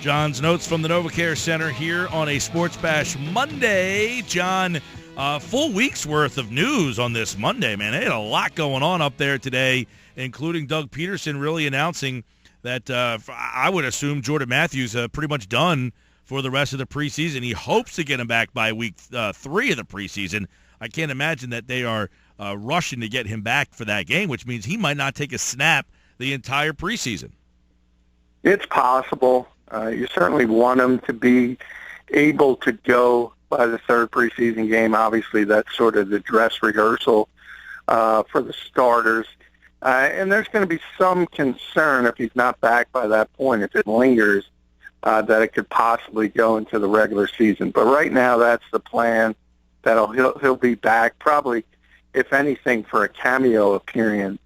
John's notes from the NovaCare Center here on a Sports Bash Monday. John, full week's worth of news on this Monday, man. They had a lot going on up there today, including Doug Peterson really announcing that I would assume Jordan Matthews pretty much done for the rest of the preseason. He hopes to get him back by week 3 of the preseason. I can't imagine that they are rushing to get him back for that game, which means he might not take a snap the entire preseason. It's possible. You certainly want him to be able to go by the third preseason game. Obviously, that's sort of the dress rehearsal for the starters. And there's going to be some concern if he's not back by that point, if it lingers, that it could possibly go into the regular season. But right now, that's the plan, that he'll be back probably, if anything, for a cameo appearance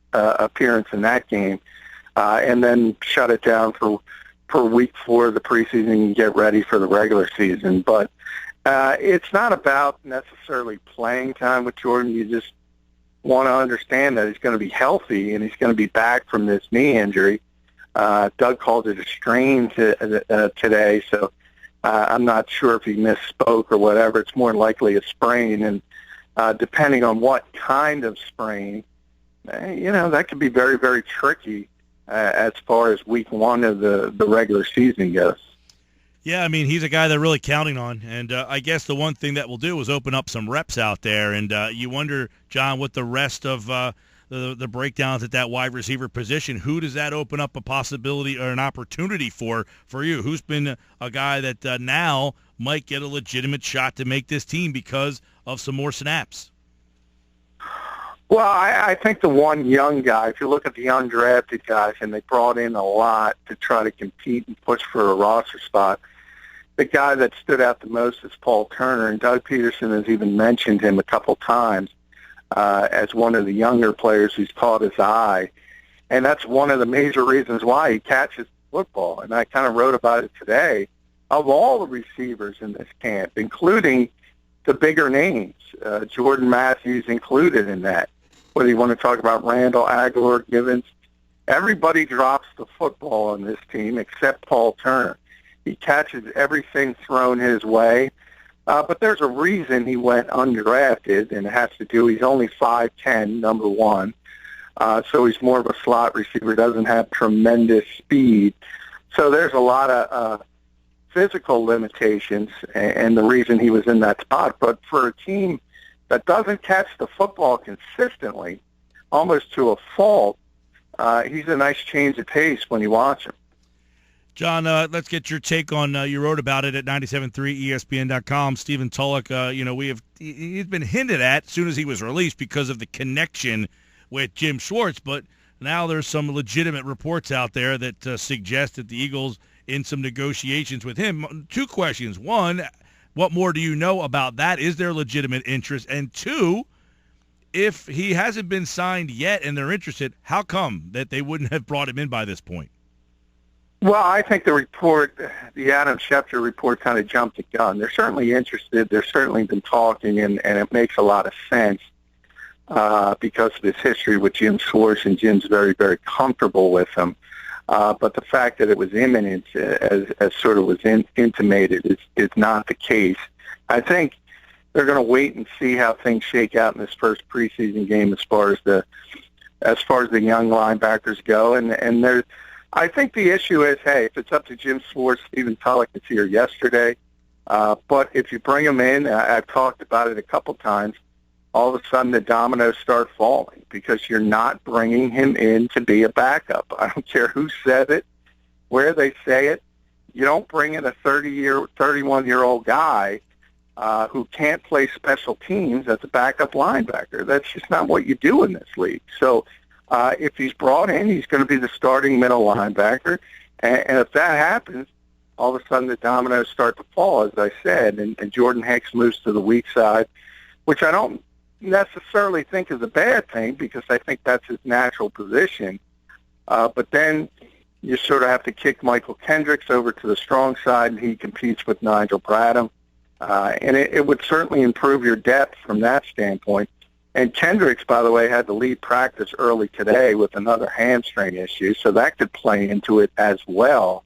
in that game, and then shut it down for week 4 of the preseason and get ready for the regular season. But it's not about necessarily playing time with Jordan. You just want to understand that he's going to be healthy and he's going to be back from this knee injury. Doug called it a strain today, so I'm not sure if he misspoke or whatever. It's more likely a sprain, and depending on what kind of sprain, that could be very, very tricky as far as week 1 of the regular season goes. Yeah, I mean, he's a guy they're really counting on, and I guess the one thing that we'll do is open up some reps out there, and you wonder, John, what the rest of the breakdowns at that wide receiver position, who does that open up a possibility or an opportunity for you? Who's been a guy that now might get a legitimate shot to make this team because of some more snaps? Well, I think the one young guy, if you look at the undrafted guys, and they brought in a lot to try to compete and push for a roster spot, the guy that stood out the most is Paul Turner, and Doug Peterson has even mentioned him a couple times as one of the younger players who's caught his eye. And that's one of the major reasons why he catches football. And I kind of wrote about it today. Of all the receivers in this camp, including the bigger names, Jordan Matthews included in that, whether you want to talk about Randall, Aguilar, Givens, everybody drops the football on this team except Paul Turner. He catches everything thrown his way. But there's a reason he went undrafted, and it has to do, he's only 5'10", number 1. So he's more of a slot receiver, doesn't have tremendous speed. So there's a lot of physical limitations, and the reason he was in that spot. But for a team that doesn't catch the football consistently, almost to a fault, he's a nice change of pace when you watch him. John, let's get your take on, you wrote about it at 97.3ESPN.com. Stephen Tulloch, he's been hinted at as soon as he was released because of the connection with Jim Schwartz, but now there's some legitimate reports out there that suggest that the Eagles in some negotiations with him. 2 questions. 1, what more do you know about that? Is there legitimate interest? And 2, if he hasn't been signed yet and they're interested, how come that they wouldn't have brought him in by this point? Well, I think the Adam Schefter report kind of jumped the gun. They're certainly interested. They've certainly been talking, and it makes a lot of sense because of his history with Jim Schwartz, and Jim's very, very comfortable with him. But the fact that it was imminent, as sort of was intimated, is not the case. I think they're going to wait and see how things shake out in this first preseason game as far as the young linebackers go, and I think the issue is, hey, if it's up to Jim Schwartz, Stephen Tulloch was here yesterday. But if you bring him in, I've talked about it a couple times, all of a sudden the dominoes start falling because you're not bringing him in to be a backup. I don't care who said it, where they say it. You don't bring in a 31-year-old guy who can't play special teams as a backup linebacker. That's just not what you do in this league. So if he's brought in, he's going to be the starting middle linebacker. And if that happens, all of a sudden the dominoes start to fall, as I said, and Jordan Hicks moves to the weak side, which I don't necessarily think is a bad thing because I think that's his natural position. But then you sort of have to kick Michael Kendricks over to the strong side, and he competes with Nigel Bradham. And it would certainly improve your depth from that standpoint. And Kendricks, by the way, had to leave practice early today with another hamstring issue, so that could play into it as well.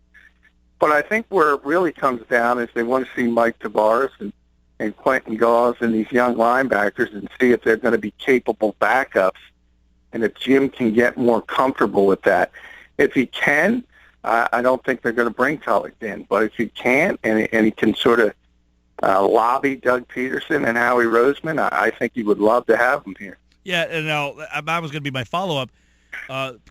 But I think where it really comes down is they want to see Mike Tavares and Quentin Gauze and these young linebackers and see if they're going to be capable backups and if Jim can get more comfortable with that. If he can, I don't think they're going to bring Tulloch in. But if he can't and he can sort of lobby Doug Peterson and Howie Roseman, I think he would love to have him here. Yeah, and now that was going to be my follow-up.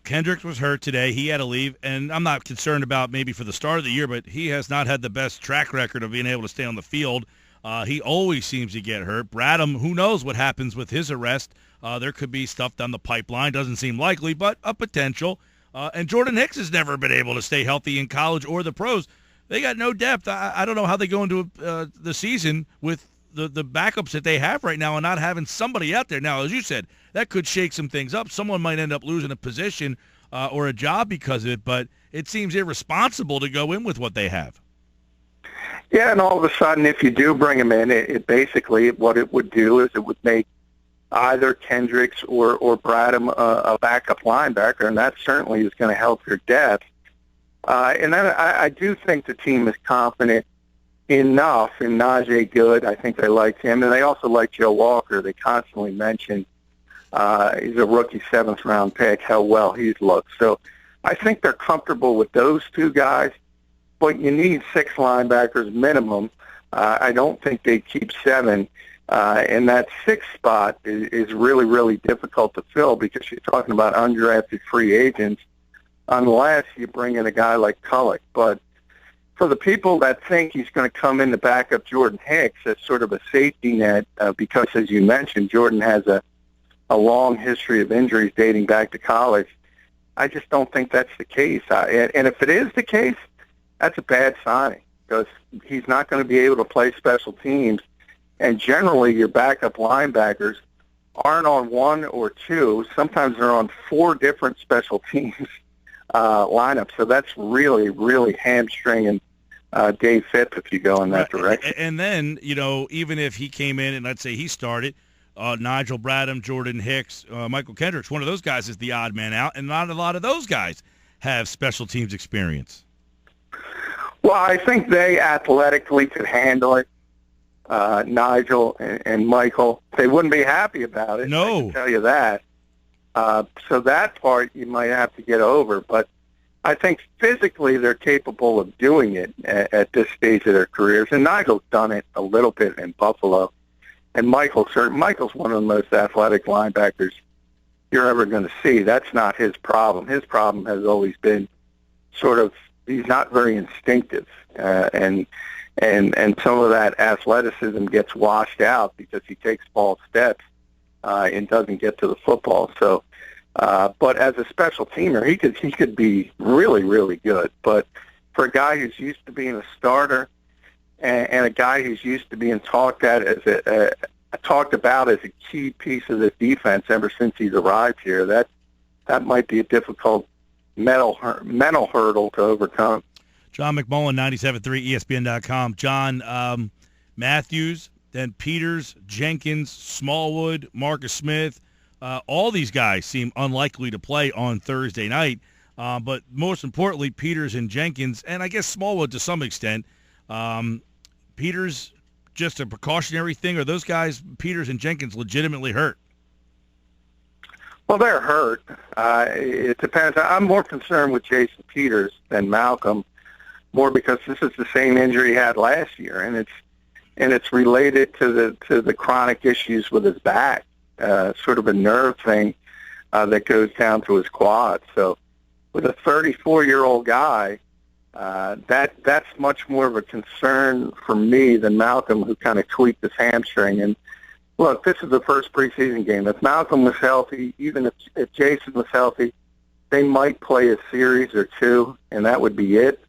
Kendricks was hurt today. He had to leave, and I'm not concerned about maybe for the start of the year, but he has not had the best track record of being able to stay on the field. He always seems to get hurt. Bradham, who knows what happens with his arrest? There could be stuff down the pipeline. Doesn't seem likely, but a potential. And Jordan Hicks has never been able to stay healthy in college or the pros. They got no depth. I don't know how they go into the season with the backups that they have right now and not having somebody out there. Now, as you said, that could shake some things up. Someone might end up losing a position or a job because of it, but it seems irresponsible to go in with what they have. Yeah, and all of a sudden, if you do bring him in, it basically what it would do is it would make either Kendricks or Bradham a backup linebacker, and that certainly is going to help your depth. And then I do think the team is confident enough in Najee Good. I think they like him, and they also like Joe Walker. They constantly mention he's a rookie 7th-round pick, how well he's looked. So I think they're comfortable with those two guys, but you need 6 linebackers minimum. I don't think they keep 7. And that 6th spot is really, really difficult to fill because you're talking about undrafted free agents unless you bring in a guy like Tulloch. But for the people that think he's going to come in to back up Jordan Hicks as sort of a safety net, because, as you mentioned, Jordan has a long history of injuries dating back to college, I just don't think that's the case. And if it is the case, that's a bad sign because he's not going to be able to play special teams. And generally, your backup linebackers aren't on 1 or 2. Sometimes they're on 4 different special teams lineups. So that's really, really hamstringing Dave Phipps if you go in that direction. And then, even if he came in and let's say he started, Nigel Bradham, Jordan Hicks, Michael Kendricks, one of those guys is the odd man out, and not a lot of those guys have special teams experience. Well, I think they athletically could handle it. Nigel and Michael, they wouldn't be happy about it. No. I can tell you that. So that part you might have to get over. But I think physically they're capable of doing it at this stage of their careers. And Nigel's done it a little bit in Buffalo. And Michael's one of the most athletic linebackers you're ever going to see. That's not his problem. His problem has always been sort of he's not very instinctive. And some of that athleticism gets washed out because he takes false steps and doesn't get to the football. So, but as a special teamer, he could be really, really good. But for a guy who's used to being a starter and a guy who's used to being talked about as a key piece of the defense ever since he's arrived here, that might be a difficult mental hurdle to overcome. John McMullen, 97.3 ESPN.com. John, Matthews, then Peters, Jenkins, Smallwood, Marcus Smith, all these guys seem unlikely to play on Thursday night. But most importantly, Peters and Jenkins, and I guess Smallwood to some extent. Peters, just a precautionary thing? Are those guys, Peters and Jenkins, legitimately hurt? Well, they're hurt. It depends. I'm more concerned with Jason Peters than Malcolm, more because this is the same injury he had last year, and it's related to the chronic issues with his back, sort of a nerve thing that goes down to his quad. So with a 34-year-old guy, that's much more of a concern for me than Malcolm, who kind of tweaked his hamstring. And look, this is the first preseason game. If Malcolm was healthy, even if Jason was healthy, they might play a series or 2, and that would be it.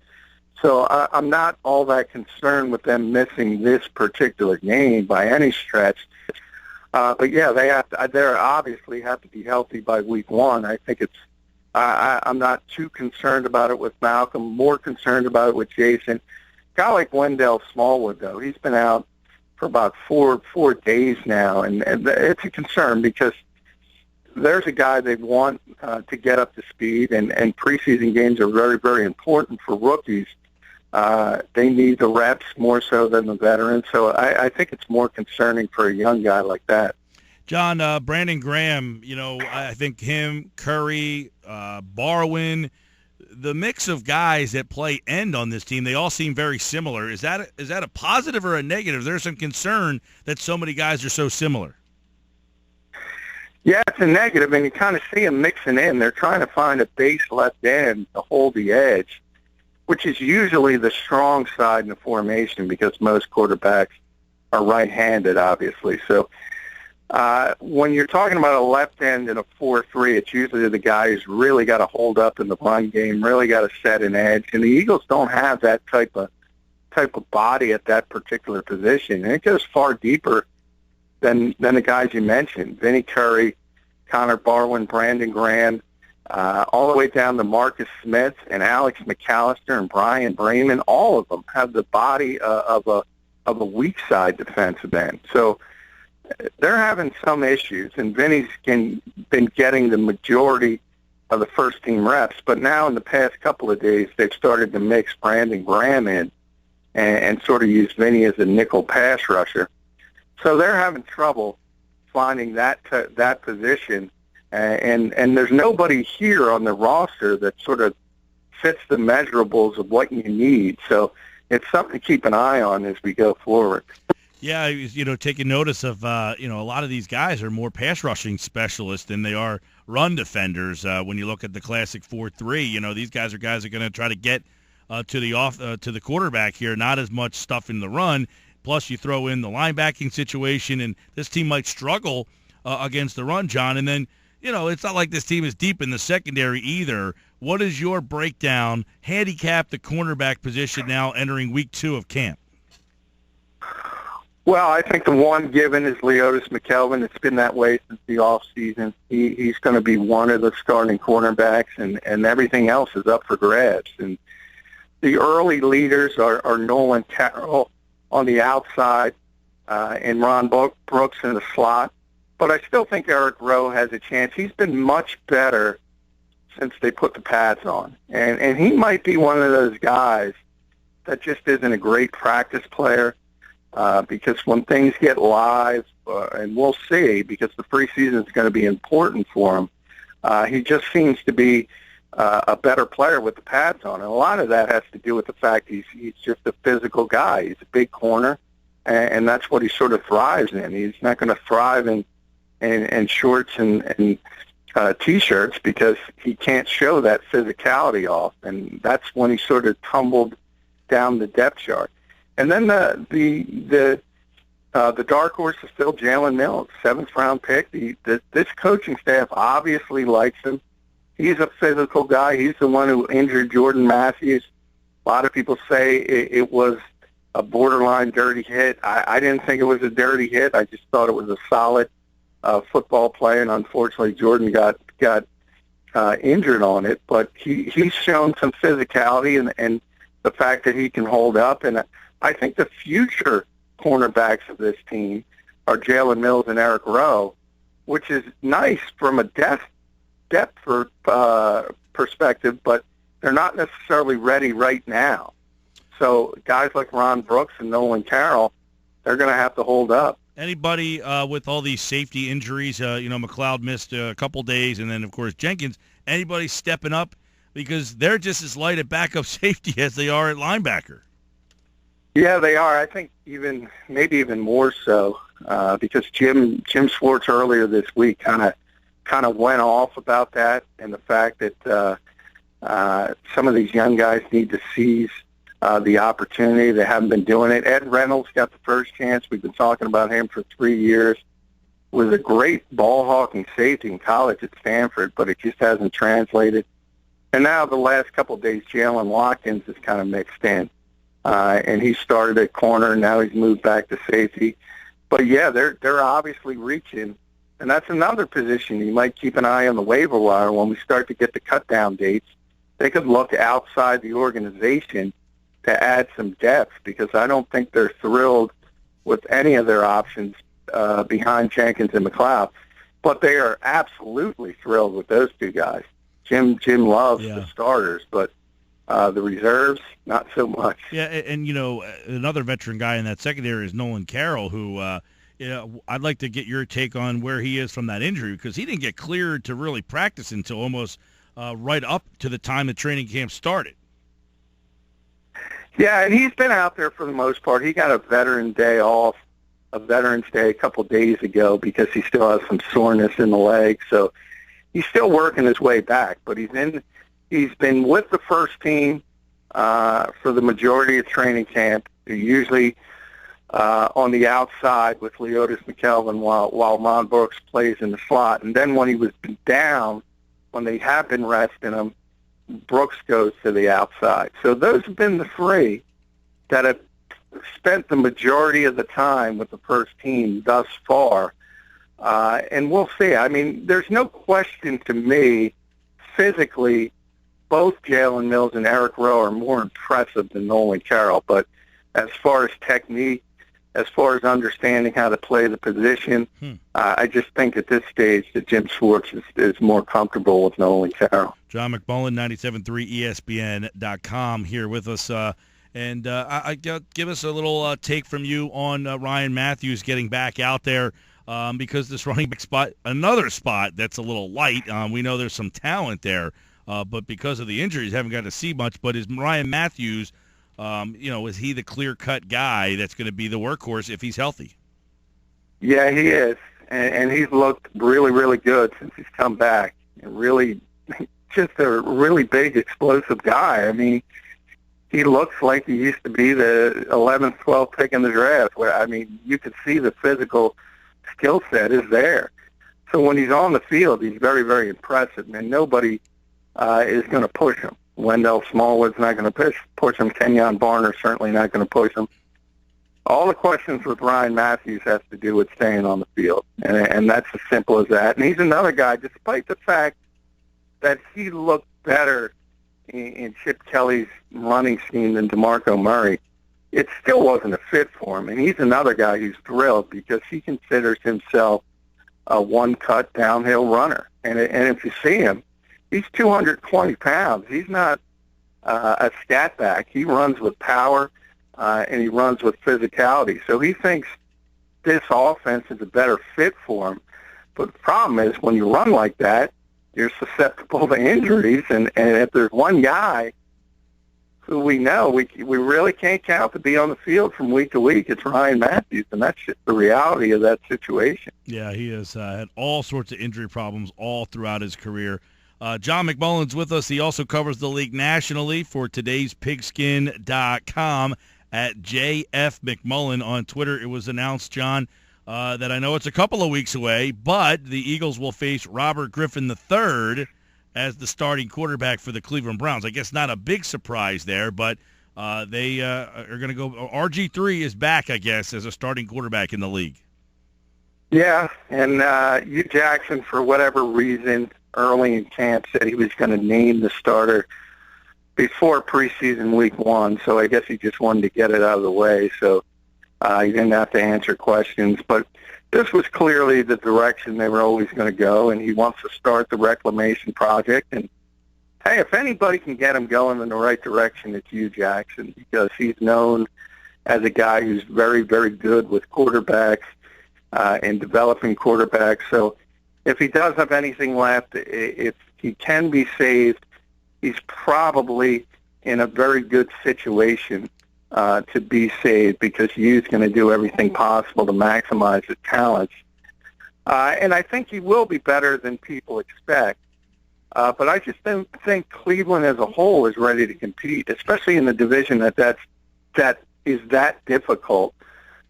So I'm not all that concerned with them missing this particular game by any stretch. But yeah, they obviously have to be healthy by week 1. I think I'm not too concerned about it with Malcolm. More concerned about it with Jason. A guy like Wendell Smallwood, though, he's been out for about four days now, and it's a concern because there's a guy they want to get up to speed, and preseason games are very, very important for rookies They need the reps more so than the veterans. So I think it's more concerning for a young guy like that. John, Brandon Graham, I think him, Curry, Barwin, the mix of guys that play end on this team, they all seem very similar. Is that a positive or a negative? There's some concern that so many guys are so similar. Yeah, it's a negative, and you kind of see them mixing in. They're trying to find a base left end to hold the edge, which is usually the strong side in the formation because most quarterbacks are right-handed, obviously. So when you're talking about a left end in a 4-3, it's usually the guy who's really got to hold up in the run game, really got to set an edge. And the Eagles don't have that type of body at that particular position. And it goes far deeper than the guys you mentioned, Vinny Curry, Connor Barwin, Brandon Graham, all the way down to Marcus Smith and Alex McAllister and Brian Bremen. All of them have the body of a weak side defensive end. So they're having some issues, and Vinny's been getting the majority of the first-team reps. But now in the past couple of days, they've started to mix Brandon Graham in and sort of use Vinny as a nickel pass rusher. So they're having trouble finding that position, and there's nobody here on the roster that sort of fits the measurables of what you need. So it's something to keep an eye on as we go forward. Yeah, taking notice of, a lot of these guys are more pass rushing specialists than they are run defenders. When you look at the classic 4-3, these guys are going to try to get to the quarterback here, not as much stuff in the run. Plus, you throw in the linebacking situation, and this team might struggle against the run, John. And then, it's not like this team is deep in the secondary either. What is your breakdown, handicap the cornerback position now entering week 2 of camp? Well, I think the one given is Leotis McKelvin. It's been that way since the offseason. He's going to be one of the starting cornerbacks, and everything else is up for grabs. And the early leaders are Nolan Carroll on the outside and Ron Brooks in the slot. But I still think Eric Rowe has a chance. He's been much better since they put the pads on. And he might be one of those guys that just isn't a great practice player because when things get live, and we'll see because the preseason is going to be important for him, he just seems to be a better player with the pads on. And a lot of that has to do with the fact he's just a physical guy. He's a big corner, and that's what he sort of thrives in. He's not going to thrive in shorts and T-shirts because he can't show that physicality off, and that's when he sort of tumbled down the depth chart. And then the dark horse is still Jalen Mills, 7th-round pick. This coaching staff obviously likes him. He's a physical guy. He's the one who injured Jordan Matthews. A lot of people say it was a borderline dirty hit. I didn't think it was a dirty hit. I just thought it was a solid football play, and unfortunately Jordan got injured on it. But he's shown some physicality and the fact that he can hold up. And I think the future cornerbacks of this team are Jalen Mills and Eric Rowe, which is nice from a depth perspective, but they're not necessarily ready right now. So guys like Ron Brooks and Nolan Carroll, they're going to have to hold up. Anybody with all these safety injuries, McLeod missed a couple days, and then, of course, Jenkins, anybody stepping up? Because they're just as light at backup safety as they are at linebacker. Yeah, they are. I think maybe even more so because Jim Schwartz earlier this week kind of went off about that and the fact that some of these young guys need to seize the opportunity. They haven't been doing it. Ed Reynolds got the first chance. We've been talking about him for 3 years. Was a great ball-hawking safety in college at Stanford, but it just hasn't translated. And now the last couple of days, Jalen Watkins is kind of mixed in. And he started at corner, and now he's moved back to safety. But, yeah, they're obviously reaching. And that's another position you might keep an eye on the waiver wire when we start to get the cut-down dates. They could look outside the organization to add some depth because I don't think they're thrilled with any of their options behind Jenkins and McLeod. But they are absolutely thrilled with those two guys. Jim loves the starters, but The reserves, not so much. Yeah, and another veteran guy in that secondary is Nolan Carroll, who I'd like to get your take on where he is from that injury, because he didn't get cleared to really practice until almost right up to the time the training camp started. Yeah, and he's been out there for the most part. He got a Veterans Day off, a couple days ago, because he still has some soreness in the leg. So he's still working his way back, but he's been with the first team for the majority of training camp. Usually on the outside with Leotis McKelvin while Ron Brooks plays in the slot. And then when he was down, when they have been resting him, Brooks goes to the outside. So those have been the three that have spent the majority of the time with the first team thus far. And we'll see. I mean, there's no question to me, physically, both Jalen Mills and Eric Rowe are more impressive than Nolan Carroll. But as far as technique, as far as understanding how to play the position, I just think at this stage that Jim Schwartz is more comfortable with Nolan Carroll. John McMullen, 97.3 ESPN.com, here with us. And give us a little take from you on Ryan Matthews getting back out there, because this running back spot, another spot that's a little light. We know there's some talent there, but because of the injuries, haven't got to see much. But is Ryan Matthews, is he the clear-cut guy that's going to be the workhorse if he's healthy? Yeah, he is. And he's looked really, really good since he's come back. And really, just a really big, explosive guy. I mean, he looks like he used to be the 11th, 12th pick in the draft. Where, I mean, you could see the physical skill set is there. So when he's on the field, he's very, very impressive. And nobody is going to push him. Wendell Smallwood's not going to push him. Kenyon Barner's certainly not going to push him. All the questions with Ryan Matthews has to do with staying on the field, and that's as simple as that. And he's another guy, despite the fact that he looked better in Chip Kelly's running scheme than DeMarco Murray, it still wasn't a fit for him. And he's another guy who's thrilled because he considers himself a one-cut downhill runner. And if you see him, he's 220 pounds. He's not a scat back. He runs with power, and he runs with physicality. So he thinks this offense is a better fit for him. But the problem is when you run like that, you're susceptible to injuries. And if there's one guy who we know we really can't count to be on the field from week to week, it's Ryan Matthews, and that's just the reality of that situation. Yeah, he has had all sorts of injury problems all throughout his career. John McMullen's with us. He also covers the league nationally for today's Pigskin.com at JF McMullen on Twitter. It was announced, John, that I know it's a couple of weeks away, but the Eagles will face Robert Griffin III as the starting quarterback for the Cleveland Browns. I guess not a big surprise there, but they are going to go. RG3 is back, I guess, as a starting quarterback in the league. Yeah, and Hugh Jackson, for whatever reason, early in camp said he was going to name the starter before preseason week 1, so I guess he just wanted to get it out of the way, so he didn't have to answer questions. But this was clearly the direction they were always going to go, and he wants to start the reclamation project. And, hey, if anybody can get him going in the right direction, it's Hugh Jackson, because he's known as a guy who's very, very good with quarterbacks and developing quarterbacks. So if he does have anything left, if he can be saved, he's probably in a very good situation to be saved, because Hugh's going to do everything possible to maximize his talents. And I think he will be better than people expect. But I just don't think Cleveland as a whole is ready to compete, especially in the division that is that difficult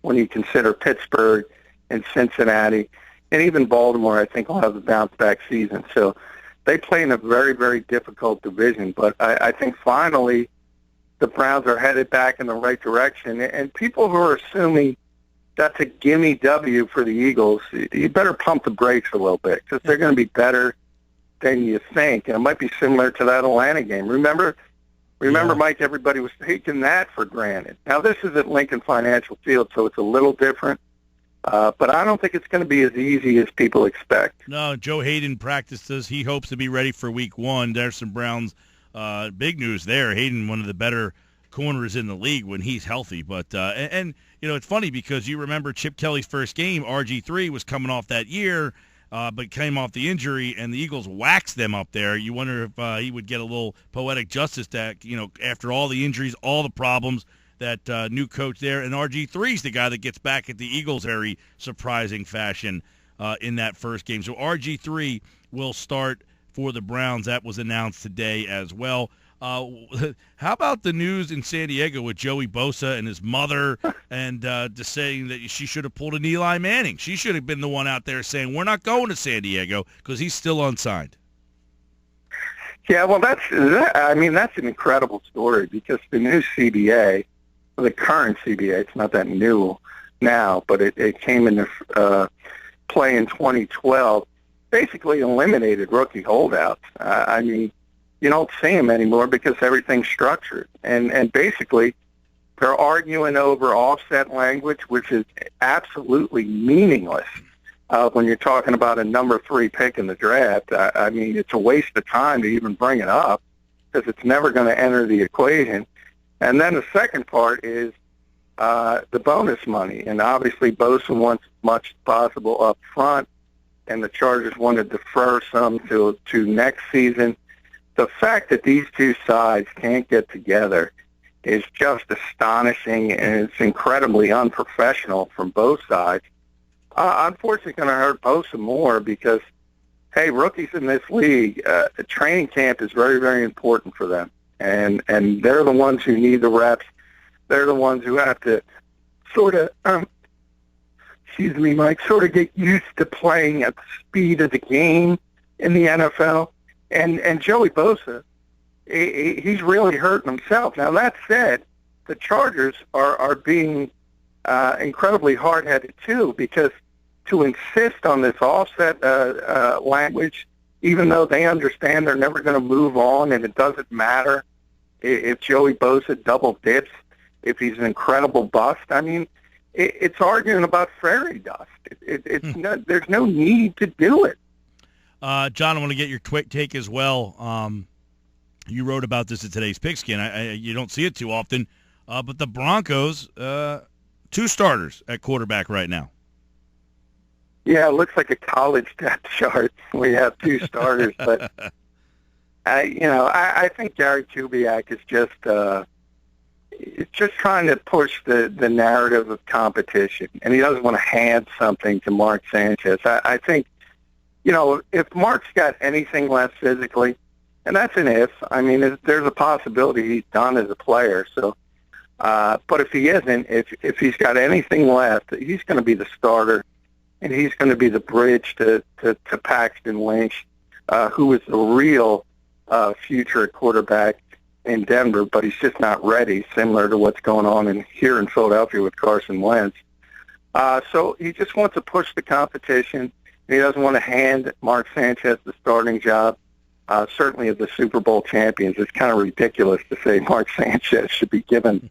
when you consider Pittsburgh and Cincinnati. And even Baltimore, I think, will have a bounce-back season. So they play in a very, very difficult division. But I think finally the Browns are headed back in the right direction. And people who are assuming that's a gimme W for the Eagles, you better pump the brakes a little bit, because they're going to be better than you think. And it might be similar to that Atlanta game. Remember, yeah. Mike, everybody was taking that for granted. Now, this is at Lincoln Financial Field, so it's a little different. But I don't think it's going to be as easy as people expect. No, Joe Hayden practices. He hopes to be ready for week 1. There's some Browns big news there. Hayden, one of the better corners in the league when he's healthy. But and it's funny because you remember Chip Kelly's first game, RG3 was coming off that year, but came off the injury, and the Eagles waxed them up there. You wonder if he would get a little poetic justice that, after all the injuries, all the problems, that new coach there. And RG3's the guy that gets back at the Eagles very surprising fashion in that first game. So RG3 will start for the Browns. That was announced today as well. How about the news in San Diego with Joey Bosa and his mother and just saying that she should have pulled an Eli Manning? She should have been the one out there saying, we're not going to San Diego because he's still unsigned. Yeah, well, that's an incredible story because the new CBA, the current CBA, it's not that new now, but it came into play in 2012, basically eliminated rookie holdouts. You don't see them anymore because everything's structured. And basically, they're arguing over offset language, which is absolutely meaningless when you're talking about a number 3 pick in the draft. It's a waste of time to even bring it up because it's never going to enter the equation. And then the second part is the bonus money. And obviously, Bosa wants as much as possible up front, and the Chargers want to defer some to next season. The fact that these two sides can't get together is just astonishing, and it's incredibly unprofessional from both sides. Unfortunately, going to hurt Bosa more because, hey, rookies in this league, training camp is very, very important for them, and they're the ones who need the reps. They're the ones who have to sort of, sort of get used to playing at the speed of the game in the NFL. And Joey Bosa, he's really hurting himself. Now, that said, the Chargers are being incredibly hard-headed, too, because to insist on this offset language, even though they understand they're never going to move on and it doesn't matter if Joey Bosa double dips, if he's an incredible bust, it's arguing about fairy dust. There's no need to do it. John, I want to get your quick take as well. You wrote about this in today's Pigskin. You don't see it too often, but the Broncos, 2 starters at quarterback right now. Yeah, it looks like a college depth chart. We have 2 starters, but I think Gary Kubiak is just trying to push the narrative of competition, and he doesn't want to hand something to Mark Sanchez. I think. If Mark's got anything left physically, and that's an if, there's a possibility he's done as a player. So, but if he isn't, if he's got anything left, he's going to be the starter, and he's going to be the bridge to Paxton Lynch, who is the real future quarterback in Denver, but he's just not ready, similar to what's going on here in Philadelphia with Carson Wentz. So he just wants to push the competition. He doesn't want to hand Mark Sanchez the starting job. Certainly of the Super Bowl champions, it's kind of ridiculous to say Mark Sanchez should be given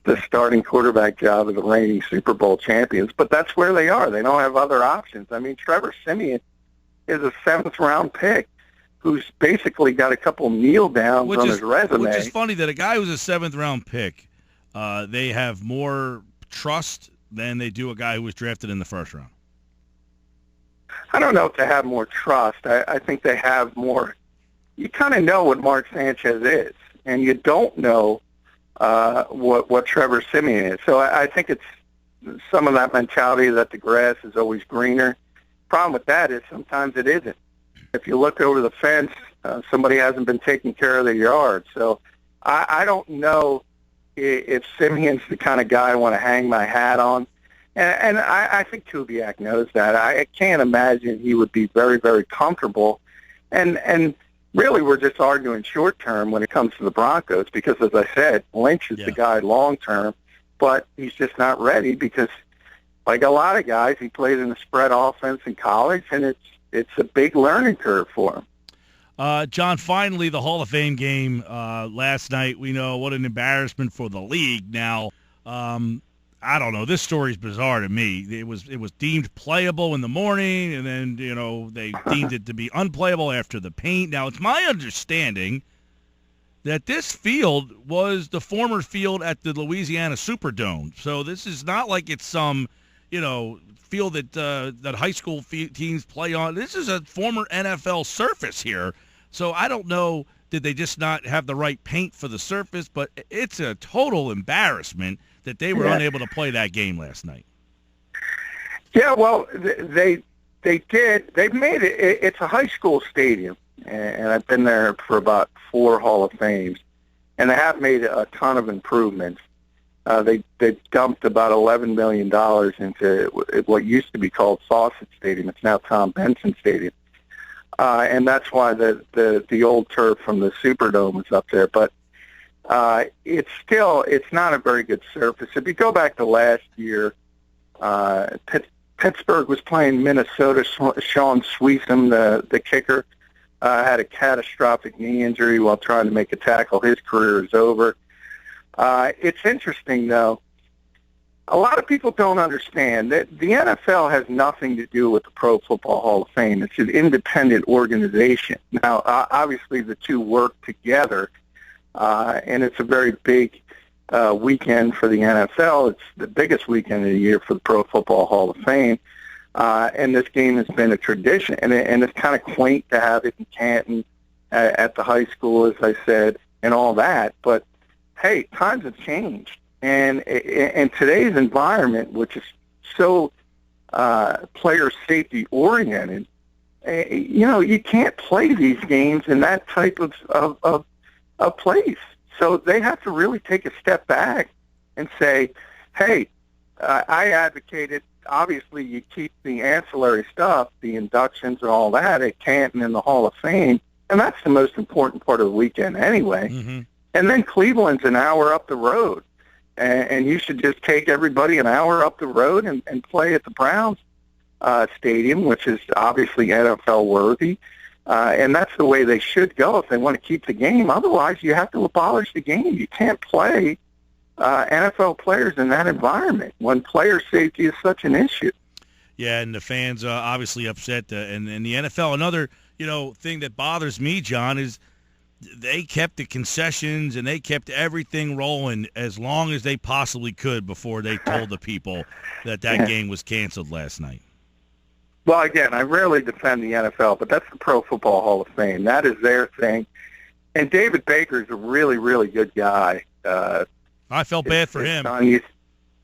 the starting quarterback job of the reigning Super Bowl champions. But that's where they are. They don't have other options. Trevor Siemian is a 7th-round pick who's basically got a couple kneel downs on his resume. Which is funny that a guy who's a 7th-round pick, they have more trust than they do a guy who was drafted in the 1st round. I don't know if they have more trust. I think they have more. You kind of know what Mark Sanchez is, and you don't know what Trevor Siemian is. So I think it's some of that mentality that the grass is always greener. Problem with that is sometimes it isn't. If you look over the fence, somebody hasn't been taking care of their yard. So I don't know if Simeon's the kind of guy I want to hang my hat on. And I think Kubiak knows that. I can't imagine he would be very, very comfortable. And really we're just arguing short term when it comes to the Broncos because, as I said, Lynch is the guy long term, but he's just not ready because, like a lot of guys, he played in a spread offense in college, and it's a big learning curve for him. John, finally, the Hall of Fame game last night. We know what an embarrassment for the league. Now, I don't know. This story is bizarre to me. It was deemed playable in the morning, and then they deemed it to be unplayable after the paint. Now, it's my understanding that this field was the former field at the Louisiana Superdome. So this is not like it's some, field that high school teams play on. This is a former NFL surface here. So I don't know, did they just not have the right paint for the surface? But it's a total embarrassment that they were unable to play that game last night. Yeah, well, they did. They've made it. It's a high school stadium, and I've been there for about 4 Hall of Fames, and they have made a ton of improvements. They dumped about $11 million into what used to be called Fawcett Stadium. It's now Tom Benson Stadium, and that's why the old turf from the Superdome is up there. But it's not a very good surface. If you go back to last year, Pittsburgh was playing Minnesota. Sean Sweetham, the kicker, had a catastrophic knee injury while trying to make a tackle. His career is over. It's interesting, though. A lot of people don't understand that the NFL has nothing to do with the Pro Football Hall of Fame. It's an independent organization. Now, obviously, the two work together, and it's a very big weekend for the NFL. It's the biggest weekend of the year for the Pro Football Hall of Fame. And this game has been a tradition, and it's kind of quaint to have it in Canton at the high school, as I said, and all that. But hey, times have changed, and in today's environment, which is so player safety oriented, you can't play these games in that type of place. So they have to really take a step back and say, hey, I advocated, obviously you keep the ancillary stuff, the inductions and all that at Canton in the Hall of Fame, and that's the most important part of the weekend anyway. Mm-hmm. And then Cleveland's an hour up the road, and you should just take everybody an hour up the road and play at the Browns stadium, which is obviously NFL worthy. And that's the way they should go if they want to keep the game. Otherwise, you have to abolish the game. You can't play NFL players in that environment when player safety is such an issue. Yeah, and the fans obviously upset. And the NFL, another thing that bothers me, John, is they kept the concessions and they kept everything rolling as long as they possibly could before they told the people that game was canceled last night. Well, again, I rarely defend the NFL, but that's the Pro Football Hall of Fame. That is their thing. And David Baker's a really, really good guy. I felt bad for him.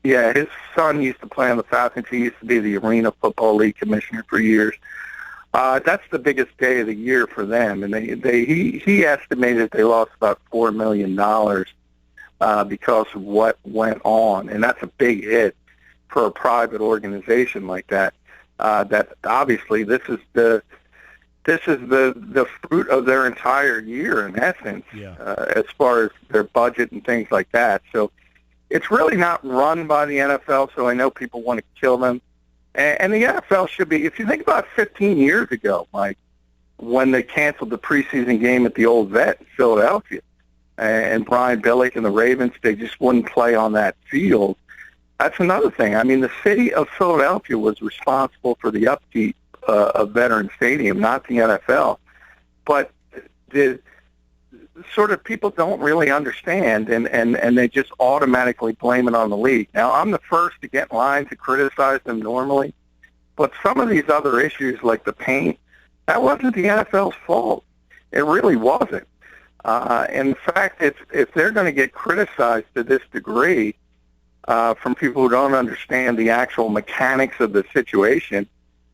His son used to play on the Falcons. He used to be the Arena Football League commissioner for years. That's the biggest day of the year for them. And he estimated they lost about $4 million because of what went on. And that's a big hit for a private organization like that. That obviously this is the fruit of their entire year in essence, as far as their budget and things like that. So it's really not run by the NFL. So I know people want to kill them, and the NFL should be. If you think about 15 years ago, Mike, when they canceled the preseason game at the old vet in Philadelphia, and Brian Billick and the Ravens, they just wouldn't play on that field. That's another thing. I mean, the city of Philadelphia was responsible for the upkeep of Veterans Stadium, not the NFL. But the sort of people don't really understand, and they just automatically blame it on the league. Now, I'm the first to get in line to criticize them normally, but some of these other issues like the paint, that wasn't the NFL's fault. It really wasn't. In fact, if they're going to get criticized to this degree, from people who don't understand the actual mechanics of the situation,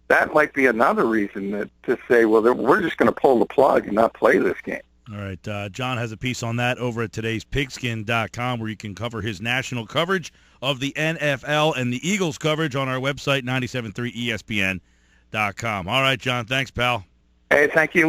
that might be another reason to say, well, we're just going to pull the plug and not play this game. All right. John has a piece on that over at today's pigskin.com where you can cover his national coverage of the NFL and the Eagles coverage on our website, 973ESPN.com. All right, John. Thanks, pal. Hey, thank you.